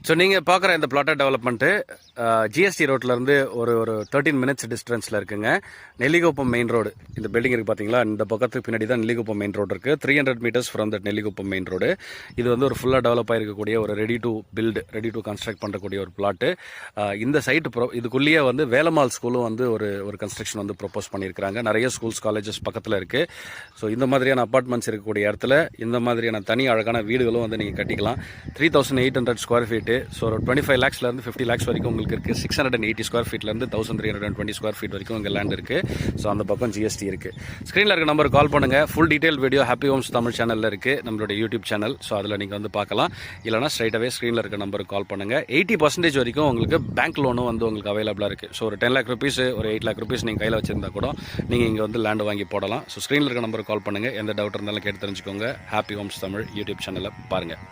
So நீங்கள் பார்க்குற இந்த பிளாட்டர் டெவலப்மெண்ட்டு ஜிஎஸ்டி ரோட்லேருந்து ஒரு 13 மினிட்ஸ் டிஸ்டன்ஸில் இருக்குங்க. நெல்லிக்குப்பம் மெயின் ரோடு இந்த பில்டிங் இருக்குது பார்த்தீங்களா, இந்த பக்கத்துக்கு பின்னாடி தான் நெல்லிக்குப்பம் மெயின் ரோடு இருக்குது. 300 metres from that Nellikuppam main road. இது வந்து ஒரு ஃபுல்லாக டெவலப் ஆகிருக்கக்கூடிய ஒரு ரெடி டு கன்ஸ்ட்ரக்ட் பண்ணக்கூடிய ஒரு பிளாட்டு. இந்த சைட்டு இதுக்குள்ளேயே வந்து வேலம்மாள் ஸ்கூலும் வந்து ஒரு கன்ஸ்ட்ரக்ஷன் வந்து ப்ரொப்போஸ் பண்ணியிருக்கிறாங்க. நிறைய ஸ்கூல்ஸ் காலேஜஸ் பக்கத்தில் இருக்குது. ஸோ இந்த மாதிரியான அப்பார்ட்மெண்ட்ஸ் இருக்கக்கூடிய இடத்துல இந்த மாதிரியான தனி அழகான வீடுகளும் வந்து நீங்கள் கட்டிக்கலாம். 3800 ஸ்கொயர் ஃபீட்டு. ஸோ ஒரு 25 lakhsலேருந்து 50 lakhs வரைக்கும் உங்களுக்கு இருக்குது. 680 ஸ்கொயர் ஃபீட்லேருந்து 1320 ஸ்கொயர் ஃபீட் வரைக்கும் இங்கே லேண்ட் இருக்குது. ஸோ அந்த பக்கம் ஜிஎஸ்டி இருக்குது. ஸ்க்ரீனில் இருக்க நம்பர் கால் பண்ணுங்கள். Full detail video happy homes Tamil சேனலில் இருக்குது, நம்மளுடைய யூடியூப் சேனல். ஸோ அதில் நீங்கள் வந்து பார்க்கலாம். இல்லைனா ஸ்ட்ரைட்டாகவே ஸ்க்ரீனில் இருக்க நம்பருக்கு கால் பண்ணுங்கள். 80% வரைக்கும் உங்களுக்கு பேங்க் லோனும் வந்து உங்களுக்கு அவைலபிளாக இருக்குது. ஸோ ஒரு 10 lakh rupees ஒரு 8 lakh rupees நீங்கள் கையில் வச்சிருந்தா கூட நீங்கள் இங்கே வந்து லேண்டு வாங்கி போடலாம். ஸோ ஸ்க்ரீனில் இருக்க நம்பருக்கு கால் பண்ணுங்கள். எந்த டவுட் இருந்தாலும் கேட்டு தெரிஞ்சுக்கோங்க. ஹாப்பி ஹோம்ஸ் தமிழ் யூடியூப் சேனலை பாருங்கள்.